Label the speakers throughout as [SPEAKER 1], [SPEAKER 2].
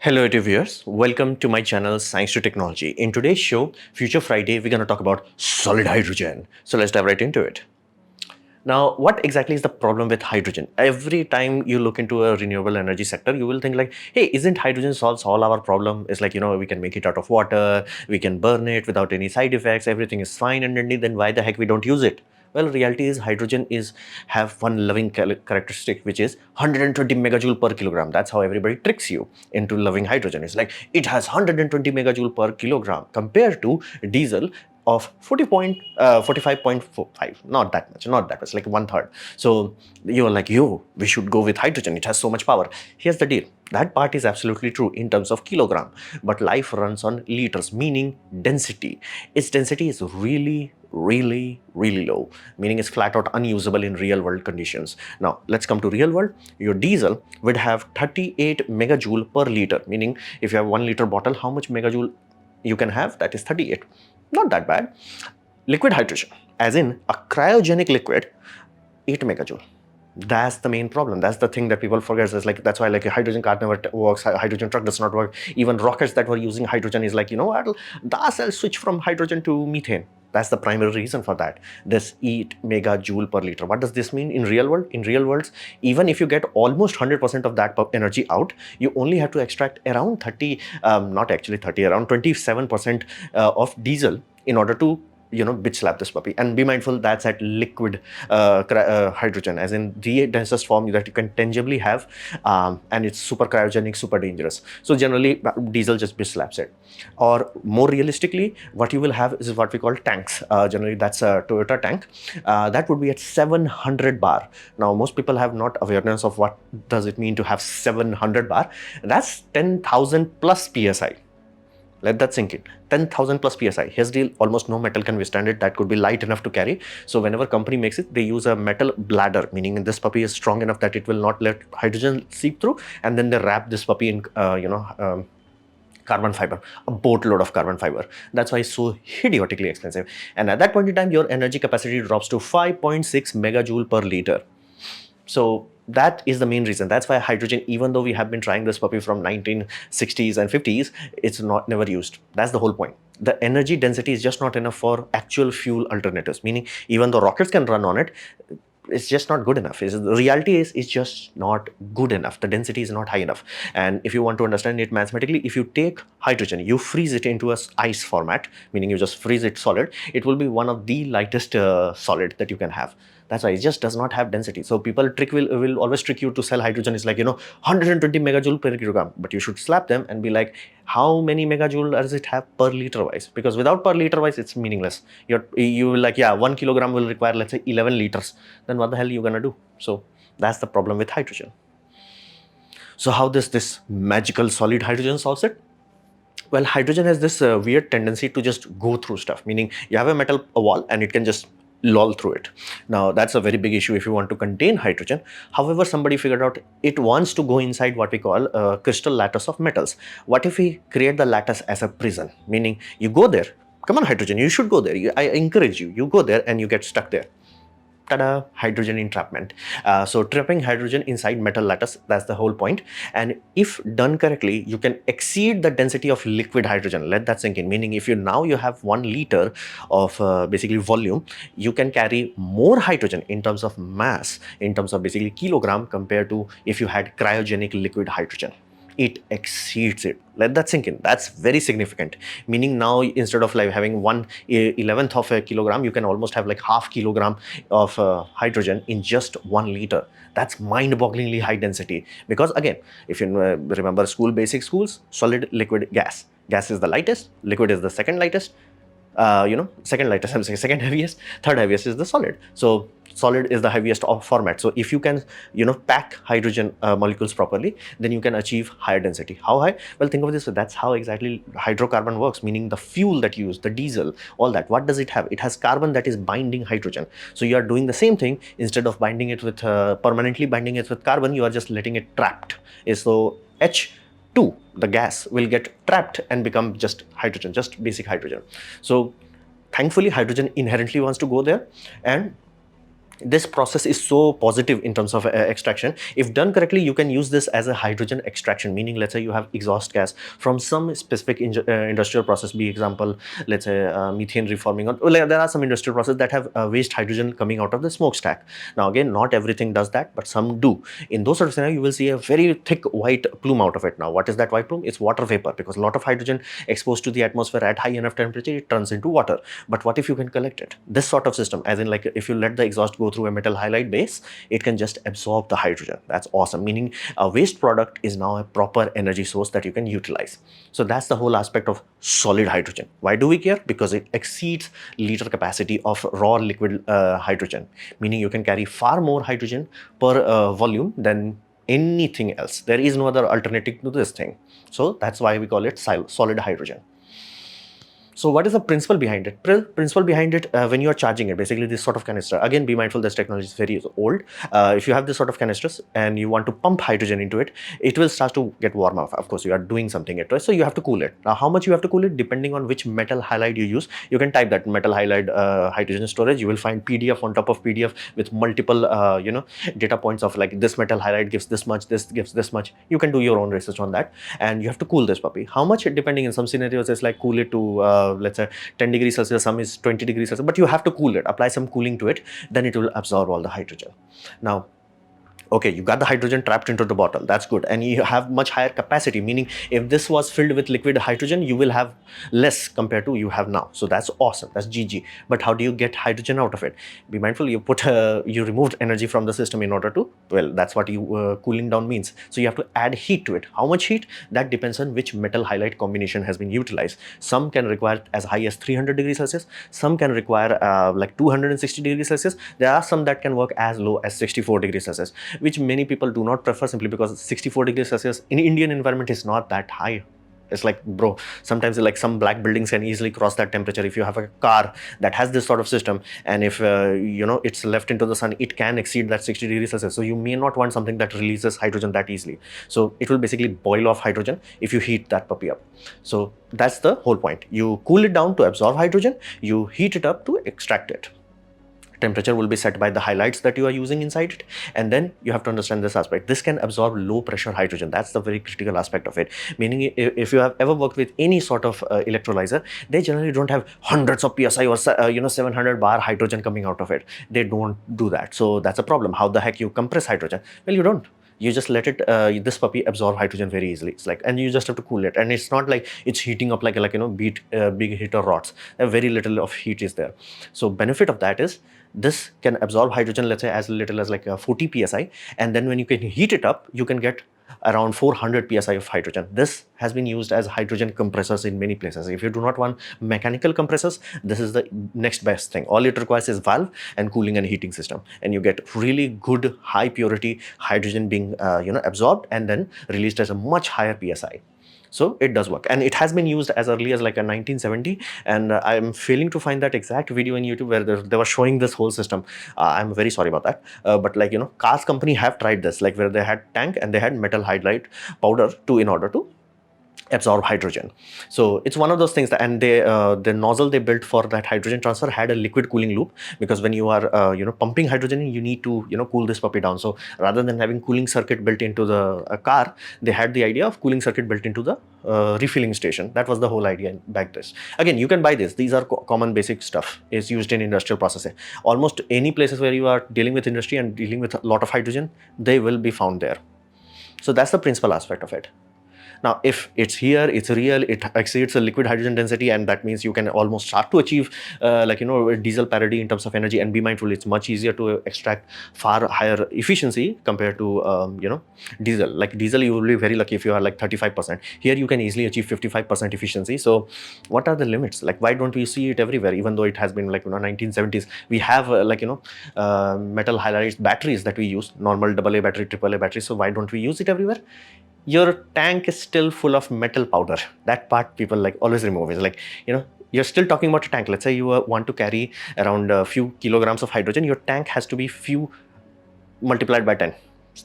[SPEAKER 1] Hello to viewers, welcome to my channel Science to Technology. In today's show, Future Friday, we're going to talk about solid hydrogen. So let's dive right into it. Now, what exactly is the problem with hydrogen? Every time you look into a renewable energy sector, you will think like, hey, isn't hydrogen solves all our problem? It's like, we can make it out of water, we can burn it without any side effects, everything is fine, and then why the heck we don't use it? Well, reality is hydrogen have one loving characteristic, which is 120 megajoule per kilogram. That's how everybody tricks you into loving hydrogen. It's like it has 120 megajoule per kilogram compared to diesel of 45.45, not that much, like one third. So you're like, yo, we should go with hydrogen, it has so much power. Here's the deal, that part is absolutely true in terms of kilogram, but life runs on liters, meaning density. Its density is really low, meaning it's flat out unusable in real world conditions. Now let's come to real world. Your diesel would have 38 megajoule per liter, meaning if you have 1 liter bottle, how much megajoule you can have? That is 38. Not that bad. Liquid hydrogen, as in a cryogenic liquid, 8 megajoule. That's the main problem. That's the thing that people forget. Is like, that's why like a hydrogen car never works, hydrogen truck does not work. Even rockets that were using hydrogen is like, what, I'll switch from hydrogen to methane. That's the primary reason for that. This 8 megajoule per liter. What does this mean in real world? In real worlds, even if you get almost 100% of that energy out, you only have to extract around 30, not actually 30, around 27% of diesel in order to bitch slap this puppy. And be mindful, that's at liquid hydrogen, as in the densest form that you can tangibly have, and it's super cryogenic, super dangerous. So generally diesel just bitch slaps it. Or more realistically, what you will have is what we call tanks. Generally that's a Toyota tank, that would be at 700 bar. Now most people have not awareness of what does it mean to have 700 bar. That's 10,000 plus psi. Let that sink in. 10,000 plus psi. Here's the deal, almost no metal can withstand it. That could be light enough to carry. So whenever company makes it, they use a metal bladder, meaning this puppy is strong enough that it will not let hydrogen seep through. And then they wrap this puppy in, carbon fiber, a boatload of carbon fiber. That's why it's so idiotically expensive. And at that point in time, your energy capacity drops to 5.6 megajoule per liter. So that is the main reason. That's why hydrogen, even though we have been trying this puppy from 1960s and 50s, it's never used. That's the whole point. The energy density is just not enough for actual fuel alternatives, meaning even though rockets can run on it, it's just not good enough. The reality is it's just not good enough. The density is not high enough. And if you want to understand it mathematically, if you take hydrogen, you freeze it into a ice format, meaning you just freeze it solid, it will be one of the lightest solid that you can have. That's why it just does not have density. So people will always trick you to sell hydrogen is like, 120 megajoule per kilogram, but you should slap them and be like, how many megajoule does it have per liter wise? Because without per liter wise, it's meaningless. You will like, yeah, 1 kilogram will require, let's say 11 liters. Then what the hell are you gonna do? So that's the problem with hydrogen. So how does this magical solid hydrogen solves it? Well, hydrogen has this weird tendency to just go through stuff, meaning you have a metal wall and it can just loll through it. Now that's a very big issue if you want to contain hydrogen. However, somebody figured out it wants to go inside what we call a crystal lattice of metals. What if we create the lattice as a prison, meaning you go there, come on hydrogen, you should go there, I encourage you, you go there and you get stuck there. Ta-da, hydrogen entrapment. So trapping hydrogen inside metal lattice, that's the whole point. And if done correctly, you can exceed the density of liquid hydrogen. Let that sink in, meaning if you have 1 liter of basically volume, you can carry more hydrogen in terms of mass, in terms of basically kilogram, compared to if you had cryogenic liquid hydrogen. It exceeds it. Let that sink in. That's very significant, meaning now instead of like having 1/11th of a kilogram, you can almost have like half kilogram of hydrogen in just 1 liter. That's mind-bogglingly high density, because again, if you remember schools, solid, liquid, gas is the lightest, liquid is the second lightest, second lightest, I'm saying second heaviest, third heaviest is the solid. So solid is the heaviest of format. So if you can, pack hydrogen molecules properly, then you can achieve higher density. How high? Well, think of this. That's how exactly hydrocarbon works, meaning the fuel that you use, the diesel, all that. What does it have? It has carbon that is binding hydrogen. So you are doing the same thing. Instead of binding it with, permanently binding it with carbon, you are just letting it trapped. So H2, the gas, will get trapped and become just hydrogen, just basic hydrogen. So thankfully, hydrogen inherently wants to go there, and This process is so positive in terms of extraction. If done correctly, you can use this as a hydrogen extraction, meaning let's say you have exhaust gas from some specific industrial process, be example, let's say methane reforming, or like, there are some industrial processes that have waste hydrogen coming out of the smokestack. Now again, not everything does that, but some do. In those sort of scenarios, you will see a very thick white plume out of it. Now what is that white plume? It's water vapor, because a lot of hydrogen exposed to the atmosphere at high enough temperature, it turns into water. But what if you can collect it? This sort of system, as in like if you let the exhaust go through a metal halide base, it can just absorb the hydrogen. That's awesome, meaning a waste product is now a proper energy source that you can utilize. So that's the whole aspect of solid hydrogen. Why do we care? Because it exceeds liter capacity of raw liquid hydrogen, meaning you can carry far more hydrogen per volume than anything else. There is no other alternative to this thing. So that's why we call it solid hydrogen. So what is the principle behind it? Principle behind it, when you are charging it, basically this sort of canister, again, be mindful this technology is very old. If you have this sort of canisters and you want to pump hydrogen into it, it will start to get warm up. Of course, you are doing something it, right? So you have to cool it. Now, how much you have to cool it, depending on which metal halide you use. You can type that metal halide hydrogen storage. You will find PDF on top of PDF with multiple, data points of like this metal halide gives this much, this gives this much. You can do your own research on that, and you have to cool this puppy. How much? Depending, in some scenarios, it's like cool it to let's say 10 degrees Celsius, some is 20 degrees Celsius, but you have to cool it, apply some cooling to it, then it will absorb all the hydrogen. Now, okay, you got the hydrogen trapped into the bottle, that's good, and you have much higher capacity, meaning if this was filled with liquid hydrogen, you will have less compared to you have now. So that's awesome, that's GG. But how do you get hydrogen out of it? Be mindful, you removed energy from the system in order to, well, that's what you cooling down means. So you have to add heat to it. How much heat? That depends on which metal halide combination has been utilized. Some can require as high as 300 degrees Celsius, some can require like 260 degrees Celsius. There are some that can work as low as 64 degrees Celsius, which many people do not prefer, simply because 64 degrees Celsius in Indian environment is not that high. It's like, bro, sometimes like some black buildings can easily cross that temperature. If you have a car that has this sort of system, and if it's left into the sun, it can exceed that 60 degrees Celsius. So you may not want something that releases hydrogen that easily. So it will basically boil off hydrogen if you heat that puppy up. So that's the whole point. You cool it down to absorb hydrogen, you heat it up to extract it. Temperature will be set by the halides that you are using inside it, and then you have to understand this aspect. This can absorb low pressure hydrogen. That's the very critical aspect of it, meaning if you have ever worked with any sort of electrolyzer, they generally don't have hundreds of psi or 700 bar hydrogen coming out of it. They don't do that. So that's a problem. How the heck you compress hydrogen? Well, you don't. You just let it this puppy absorb hydrogen very easily. It's like, and you just have to cool it, and it's not like it's heating up like big heater rods. Very little of heat is there. So benefit of that is this can absorb hydrogen, let's say as little as like 40 psi, and then when you can heat it up, you can get around 400 psi of hydrogen. This has been used as hydrogen compressors in many places. If you do not want mechanical compressors, this is the next best thing. All it requires is valve and cooling and heating system, and you get really good high purity hydrogen being absorbed and then released as a much higher psi. So it does work, and it has been used as early as like a 1970, and I'm failing to find that exact video on YouTube where they were showing this whole system. I'm very sorry about that, but like cars company have tried this, like where they had tank and they had metal hydride powder in order to absorb hydrogen. So it's one of those things that, and they the nozzle they built for that hydrogen transfer had a liquid cooling loop, because when you are pumping hydrogen in, you need to cool this puppy down. So rather than having cooling circuit built into the car, they had the idea of cooling circuit built into the refilling station. That was the whole idea back this. Again, you can buy this. These are common basic stuff. Is used in industrial processing. Almost any places where you are dealing with industry and dealing with a lot of hydrogen, they will be found there. So that's the principal aspect of it. Now, if it's here, it's real, it exceeds the liquid hydrogen density, and that means you can almost start to achieve diesel parity in terms of energy. And be mindful, it's much easier to extract far higher efficiency compared to diesel. Like diesel, you will be very lucky if you are like 35%. Here you can easily achieve 55% efficiency. So what are the limits? Like, why don't we see it everywhere? Even though it has been like 1970s, we have metal halide batteries that we use, normal AA battery, AAA batteries. So why don't we use it everywhere? Your tank is still full of metal powder. That part people like always remove. Is like, you're still talking about a tank. Let's say you want to carry around a few kilograms of hydrogen. Your tank has to be few multiplied by 10.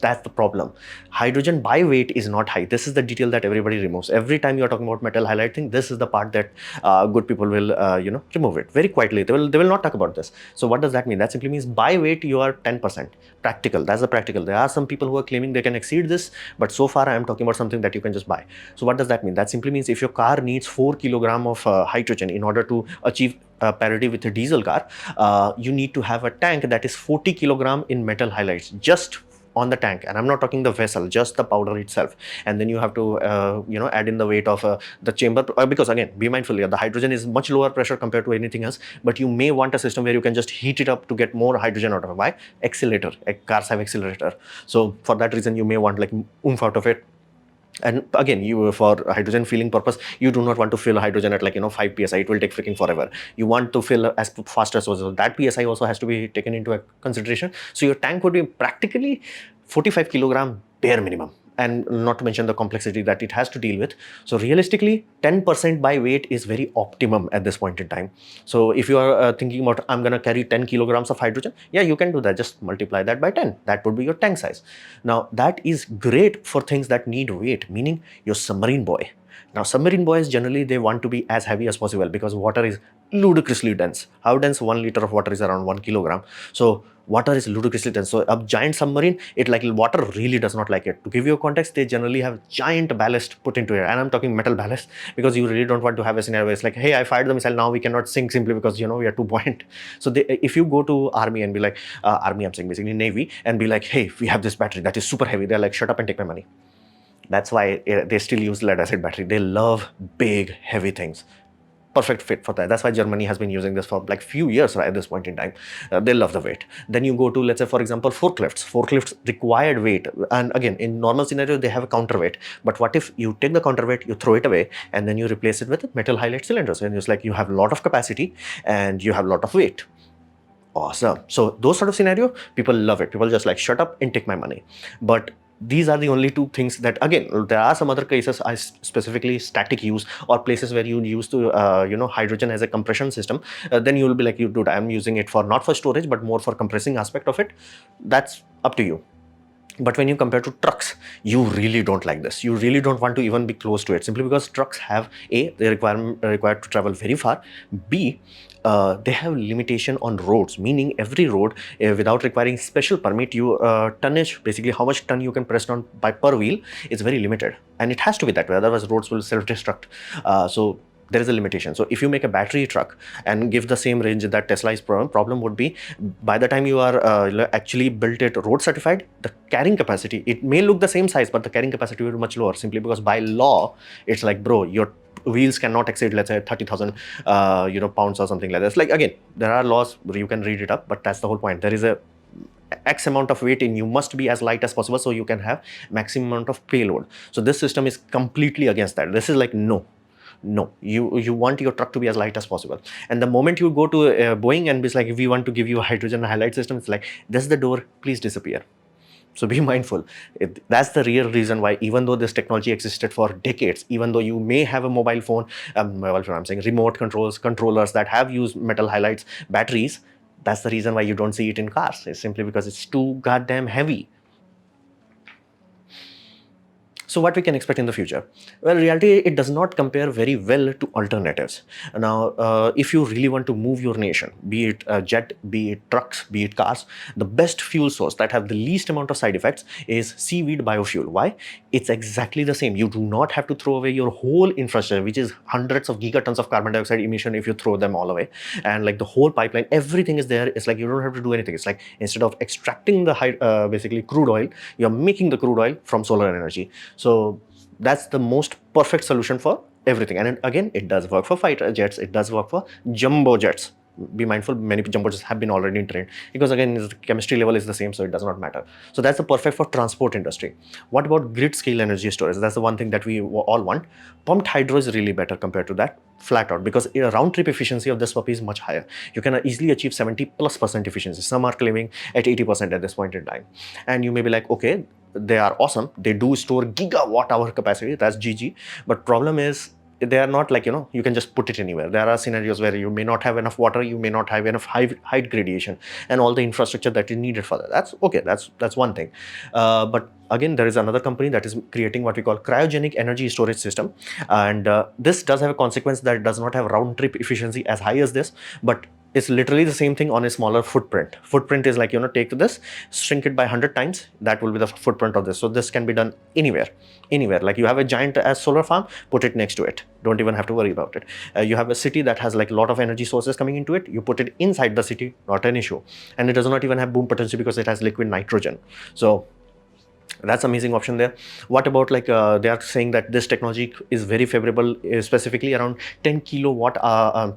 [SPEAKER 1] That's the problem. Hydrogen by weight is not high. This is the detail that everybody removes. Every time you're talking about metal halide thing, this is the part that good people will, remove it very quietly. They will not talk about this. So what does that mean? That simply means by weight you are 10% practical. That's the practical. There are some people who are claiming they can exceed this, but so far I am talking about something that you can just buy. So what does that mean? That simply means if your car needs 4 kilogram of hydrogen in order to achieve parity with a diesel car, you need to have a tank that is 40 kilogram in metal halides just on the tank. And I'm not talking the vessel, just the powder itself. And then you have to add in the weight of the chamber, because again, be mindful here, the hydrogen is much lower pressure compared to anything else, but you may want a system where you can just heat it up to get more hydrogen out of it. Why? Accelerator. Cars have accelerator, so for that reason you may want like oomph out of it. And again, you, for hydrogen filling purpose, you do not want to fill hydrogen at 5 psi. It will take freaking forever. You want to fill as fast as possible. That psi also has to be taken into consideration. So your tank would be practically 45 kilogram bare minimum, and not to mention the complexity that it has to deal with. So realistically, 10% by weight is very optimum at this point in time. So if you are thinking about, I'm going to carry 10 kilograms of hydrogen, yeah, you can do that. Just multiply that by 10. That would be your tank size. Now, that is great for things that need weight, meaning your submarine boy. Now, submarine boys generally, they want to be as heavy as possible because water is ludicrously dense. How dense? 1 liter of water is around 1 kilogram. So water is ludicrously dense. So a giant submarine, water really does not like it. To give you a context, they generally have giant ballast put into it. And I'm talking metal ballast, because you really don't want to have a scenario where it's like, hey, I fired the missile, now we cannot sink simply because, we are too buoyant. So if you go to army and be like, army, I'm saying basically Navy, and be like, hey, we have this battery that is super heavy. They're like, shut up and take my money. That's why they still use lead acid battery. They love big, heavy things. Perfect fit for that. That's why Germany has been using this for like few years right at this point in time. They love the weight. Then you go to, let's say, for example, forklifts. Forklifts required weight. And again, in normal scenario, they have a counterweight. But what if you take the counterweight, you throw it away, and then you replace it with metal halide cylinders? And it's like you have a lot of capacity and you have a lot of weight. Awesome. So those sort of scenario, people love it. People just like, shut up and take my money. But these are the only two things that, again, there are some other cases, specifically static use or places where you use to, hydrogen as a compression system. Then you will be like, dude, I'm using it for not for storage, but more for compressing aspect of it. That's up to you. But when you compare to trucks, you really don't like this. You really don't want to even be close to it, simply because trucks have A, they required to travel very far. B, they have limitation on roads, meaning every road, without requiring special permit, tonnage, basically how much ton you can press on by per wheel, is very limited. And it has to be that way, otherwise roads will self-destruct. So there is a limitation. So if you make a battery truck and give the same range that Tesla is, problem would be, by the time you are actually built it road certified, the carrying capacity, it may look the same size, but the carrying capacity will be much lower, simply because by law, it's like, bro, your wheels cannot exceed, let's say, 30,000 pounds or something like that. It's like, again, there are laws, you can read it up, but that's the whole point. There is a X amount of weight in, you must be as light as possible so you can have maximum amount of payload. So this system is completely against that. This is like, no, you want your truck to be as light as possible. And the moment you go to Boeing and be like, we want to give you a hydrogen halide system, it's like, this is the door, please disappear. So be mindful. That's the real reason why, even though this technology existed for decades, even though you may have a mobile phone, I'm saying remote controllers that have used metal halides batteries, that's the reason why you don't see it in cars. It's simply because it's too goddamn heavy. So what we can expect in the future? Well, in reality, it does not compare very well to alternatives. Now, if you really want to move your nation, be it jet, be it trucks, be it cars, the best fuel source that have the least amount of side effects is seaweed biofuel. Why? It's exactly the same. You do not have to throw away your whole infrastructure, which is hundreds of gigatons of carbon dioxide emission if you throw them all away. And like the whole pipeline, everything is there. It's like you don't have to do anything. It's like, instead of extracting the basically crude oil, you're making the crude oil from solar energy. So that's the most perfect solution for everything. And again, it does work for fighter jets. It does work for jumbo jets. Be mindful, many jumbo jets have been already trained, because again, the chemistry level is the same, so it does not matter. So that's the perfect for transport industry. What about grid scale energy storage? That's the one thing that we all want. Pumped hydro is really better compared to that, flat out, because round trip efficiency of this puppy is much higher. You can easily achieve 70+% efficiency. Some are claiming at 80% at this point in time. And you may be like, okay, they are awesome. They do store gigawatt hour capacity. That's GG. But problem is, they are not like, you can just put it anywhere. There are scenarios where you may not have enough water, you may not have enough height gradation and all the infrastructure that is needed for that. That's okay, that's one thing. But again, there is another company that is creating what we call cryogenic energy storage system, and this does have a consequence that it does not have round trip efficiency as high as this, but it's literally the same thing on a smaller footprint. Footprint is like, take this, shrink it by 100 times, that will be the footprint of this. So this can be done anywhere. Like you have a giant as solar farm, put it next to it, don't even have to worry about it. You have a city that has like a lot of energy sources coming into it, you put it inside the city, not an issue. And it does not even have boom potential because it has liquid nitrogen. So that's amazing option there. What about like they are saying that this technology is very favorable, specifically around 10 kilowatt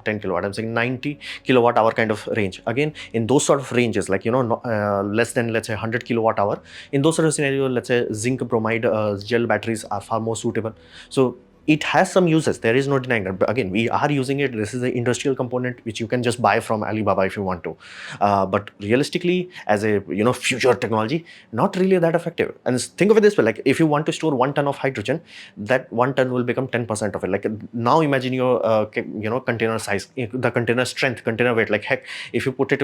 [SPEAKER 1] 10 kilowatt, I'm saying 90 kilowatt hour kind of range. Again, in those sort of ranges, like less than, let's say, 100 kilowatt hour, in those sort of scenarios, let's say zinc bromide gel batteries are far more suitable. So it has some uses, there is no denying that. But again, we are using it. This is an industrial component which you can just buy from Alibaba if you want to. But realistically, as a future technology, not really that effective. And think of it this way: like if you want to store 1 ton of hydrogen, that 1 ton will become 10% of it. Like now, imagine your container size, the container strength, container weight. Like heck, if you put it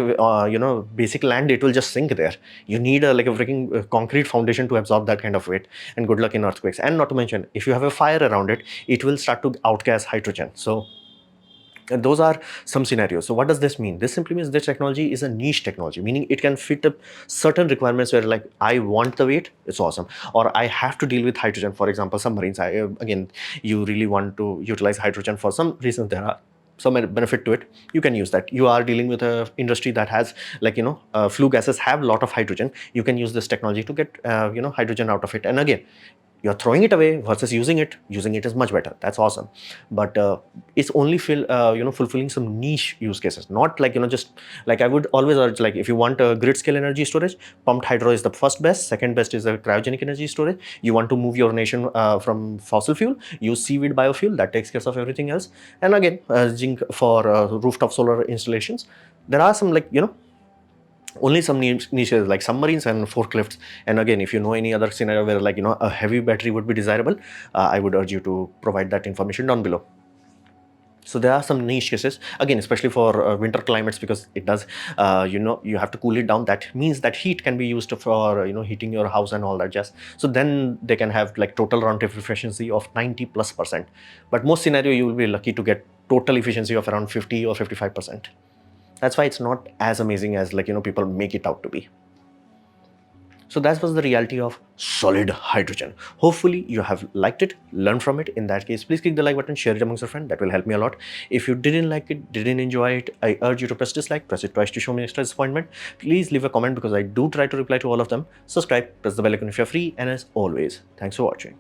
[SPEAKER 1] basic land, it will just sink there. You need like a freaking concrete foundation to absorb that kind of weight. And good luck in earthquakes. And not to mention, if you have a fire around it, it will start to outgas hydrogen. So those are some scenarios. So what does this mean? This simply means this technology is a niche technology, meaning it can fit up certain requirements where like I want the weight, it's awesome, or I have to deal with hydrogen. For example, submarines, again, you really want to utilize hydrogen for some reasons. There are some benefit to it, you can use that. You are dealing with a industry that has like flue gases have a lot of hydrogen. You can use this technology to get hydrogen out of it. And again, you're throwing it away versus using it is much better. That's awesome. But it's only fulfilling some niche use cases, not like just like I would always urge, like if you want a grid scale energy storage, pumped hydro is the first best. Second best is a cryogenic energy storage. You want to move your nation from fossil fuel, use seaweed biofuel, that takes care of everything else. And again, zinc for rooftop solar installations. There are some like only some niches like submarines and forklifts. And again, if you know any other scenario where like a heavy battery would be desirable, I would urge you to provide that information down below. So there are some niche cases, again, especially for winter climates, because it does you have to cool it down. That means that heat can be used for heating your house and all that jazz. So then they can have like total round trip efficiency of 90+%. But most scenario you will be lucky to get total efficiency of around 50 or 55%. That's why it's not as amazing as like people make it out to be. So that was the reality of solid hydrogen. Hopefully you have liked it, learned from it. In that case, please click the like button, share it amongst your friends. That will help me a lot. If you didn't like it, didn't enjoy it, I urge you to press dislike, press it twice to show me extra disappointment. Please leave a comment because I do try to reply to all of them. Subscribe, press the bell icon if you're free, and as always, thanks for watching.